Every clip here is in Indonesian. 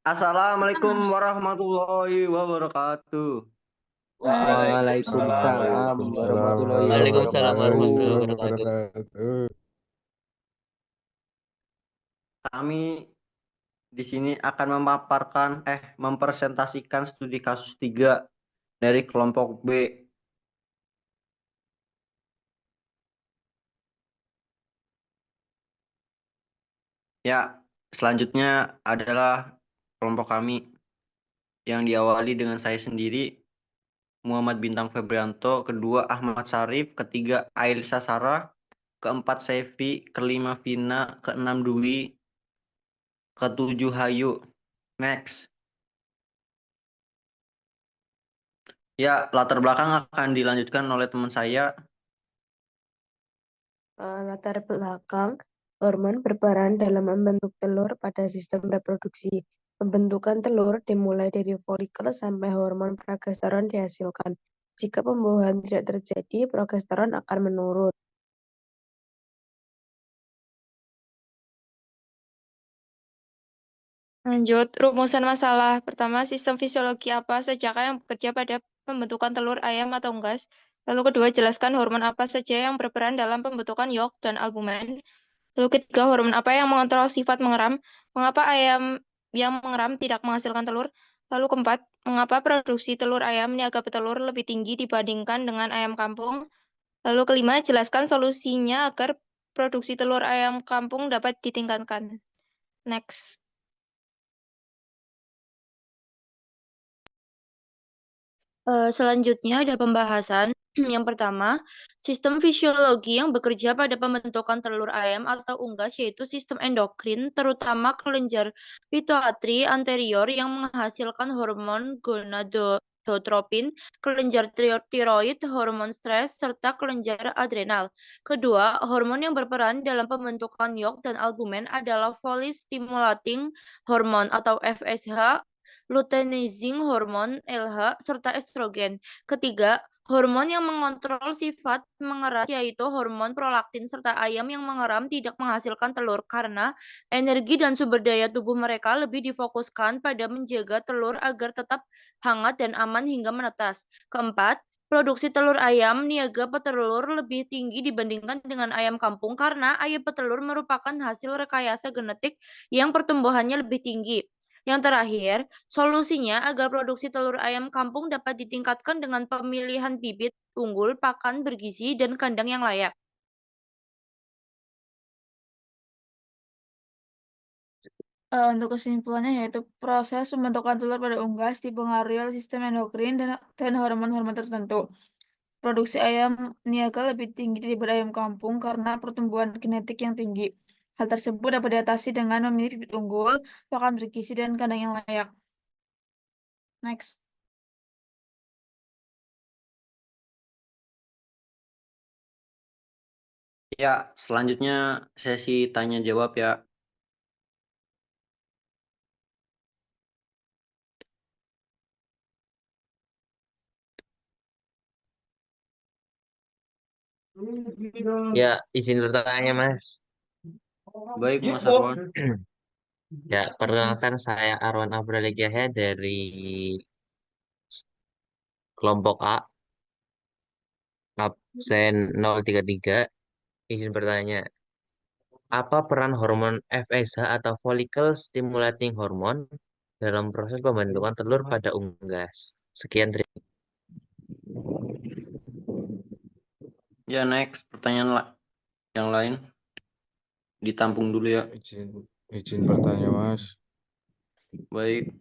Assalamualaikum Ah, warahmatullahi wabarakatuh. Waalaikumsalam Waalaikumsalam Waalaikumsalam warahmatullahi Waalaikumsalam warahmatullahi wabarakatuh. warahmatullahi wabarakatuh. wabarakatuh. Kami di sini akan mempresentasikan studi kasus 3 dari kelompok B. Ya, selanjutnya adalah kelompok kami yang diawali dengan saya sendiri, Muhammad Bintang Febrianto, kedua Ahmad Syarif, ketiga Ailsa Sarah, keempat Sevi, kelima Vina, keenam Dwi, ketujuh Hayu. Next. Ya, latar belakang akan dilanjutkan oleh teman saya. Latar belakang hormon berperan dalam membentuk telur pada sistem reproduksi. Pembentukan telur dimulai dari folikel sampai hormon progesteron dihasilkan. Jika pembuahan tidak terjadi, progesteron akan menurun. Lanjut, rumusan masalah. Pertama, sistem fisiologi apa saja yang bekerja pada pembentukan telur ayam atau unggas. Lalu kedua, jelaskan hormon apa saja yang berperan dalam pembentukan yolk dan albumen. Lalu ketiga, hormon apa yang mengontrol sifat mengeram. Mengapa ayam yang mengeram tidak menghasilkan telur. Lalu keempat, mengapa produksi telur ayam niaga petelur lebih tinggi dibandingkan dengan ayam kampung. Lalu kelima, jelaskan solusinya agar produksi telur ayam kampung dapat ditingkatkan. Next. Selanjutnya ada pembahasan. Yang pertama, sistem fisiologi yang bekerja pada pembentukan telur ayam atau unggas yaitu sistem endokrin, terutama kelenjar pituitari anterior yang menghasilkan hormon gonadotropin, kelenjar tiroid, hormon stres, serta kelenjar adrenal. Kedua, hormon yang berperan dalam pembentukan yolk dan albumen adalah follicle stimulating hormone atau FSH, luteinizing hormon LH, serta estrogen. Ketiga, hormon yang mengontrol sifat mengeras yaitu hormon prolaktin serta ayam yang mengeram tidak menghasilkan telur karena energi dan sumber daya tubuh mereka lebih difokuskan pada menjaga telur agar tetap hangat dan aman hingga menetas. Keempat, produksi telur ayam niaga petelur lebih tinggi dibandingkan dengan ayam kampung karena ayam petelur merupakan hasil rekayasa genetik yang pertumbuhannya lebih tinggi. Yang terakhir, solusinya agar produksi telur ayam kampung dapat ditingkatkan dengan pemilihan bibit unggul, pakan bergizi, dan kandang yang layak. Untuk kesimpulannya yaitu proses pembentukan telur pada unggas dipengaruhi oleh sistem endokrin dan hormon-hormon tertentu. Produksi ayam niaga lebih tinggi daripada ayam kampung karena pertumbuhan genetik yang tinggi. Hal tersebut dapat diatasi dengan memilih bibit unggul, pakan bergizi, dan kandang yang layak. Next. Ya, selanjutnya sesi tanya jawab ya. Ya, izin bertanya, Mas. Baik, Mas Arwan. Ya, perkenalkan saya Arwan Abralik Yahya dari kelompok A, absen 033. Izin bertanya, apa peran hormon FSH atau follicle stimulating hormone dalam proses pembentukan telur pada unggas? Sekian, terima kasih. Ya, next. Pertanyaan yang lain. Ditampung dulu ya. Izin bertanya, Mas. Baik.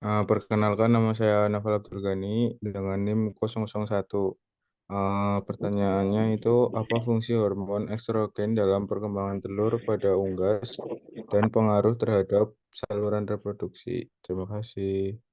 Perkenalkan nama saya Naval Abdul Ghani dengan NIM 001. Pertanyaannya itu apa fungsi hormon estrogen dalam perkembangan telur pada unggas dan pengaruh terhadap saluran reproduksi? Terima kasih.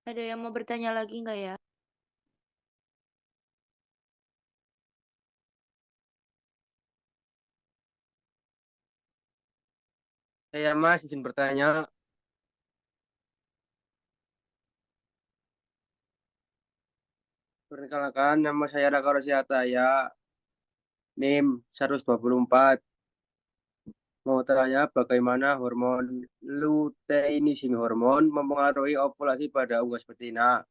Ada yang mau bertanya lagi nggak ya? Saya Mas, izin bertanya. Perkenalkan, nama saya Raka Rosiata ya, NIM 124. Mau tanya bagaimana hormon luteinizing hormon mempengaruhi ovulasi pada unggas betina.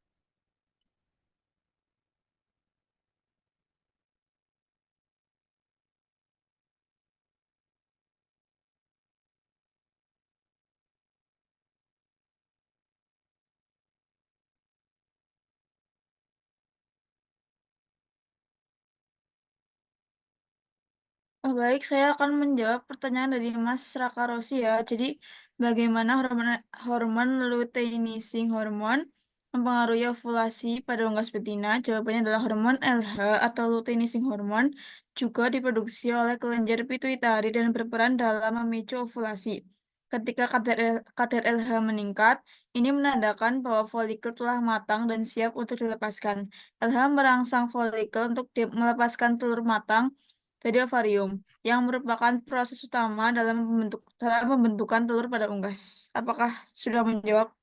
Baik, saya akan menjawab pertanyaan dari Mas Raka Rosi ya. Jadi, bagaimana hormon hormon luteinizing hormon mempengaruhi ovulasi pada unggas betina? Jawabannya adalah hormon LH atau luteinizing hormon juga diproduksi oleh kelenjar pituitari dan berperan dalam memicu ovulasi. Ketika kadar LH meningkat, ini menandakan bahwa folikel telah matang dan siap untuk dilepaskan. LH merangsang folikel untuk melepaskan telur matang dari ovarium, yang merupakan proses utama dalam pembentukan telur pada unggas. Apakah sudah menjawab?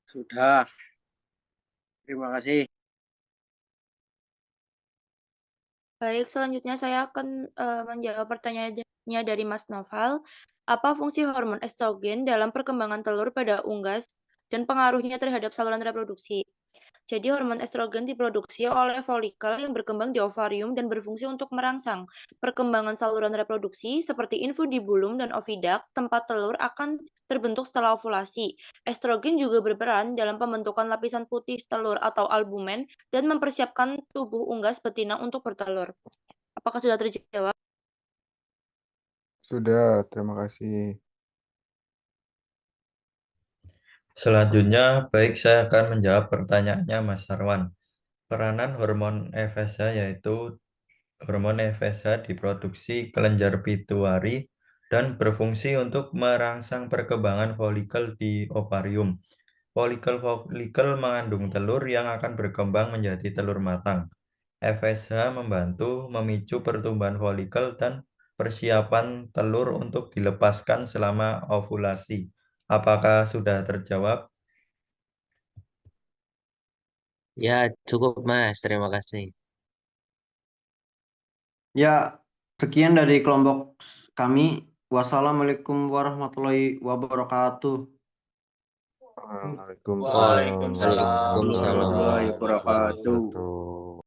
Sudah, terima kasih. Baik, selanjutnya saya akan menjawab pertanyaannya dari Mas Noval. Apa fungsi hormon estrogen dalam perkembangan telur pada unggas dan pengaruhnya terhadap saluran reproduksi? Jadi hormon estrogen diproduksi oleh folikel yang berkembang di ovarium dan berfungsi untuk merangsang perkembangan saluran reproduksi seperti infundibulum dan oviduct, tempat telur akan terbentuk setelah ovulasi. Estrogen juga berperan dalam pembentukan lapisan putih telur atau albumen dan mempersiapkan tubuh unggas betina untuk bertelur. Apakah sudah terjawab? Sudah, terima kasih. Selanjutnya, baik saya akan menjawab pertanyaannya Mas Sarwan. Peranan hormon FSH yaitu hormon FSH diproduksi kelenjar pituitari dan berfungsi untuk merangsang perkembangan folikel di ovarium. Folikel mengandung telur yang akan berkembang menjadi telur matang. FSH membantu memicu pertumbuhan folikel dan persiapan telur untuk dilepaskan selama ovulasi. Apakah sudah terjawab? Ya, cukup Mas. Terima kasih. Ya, sekian dari kelompok kami. Wassalamualaikum warahmatullahi wabarakatuh. Waalaikumsalam Waalaikumsalam Waalaikumsalam warahmatullahi warahmatullahi wabarakatuh. wabarakatuh.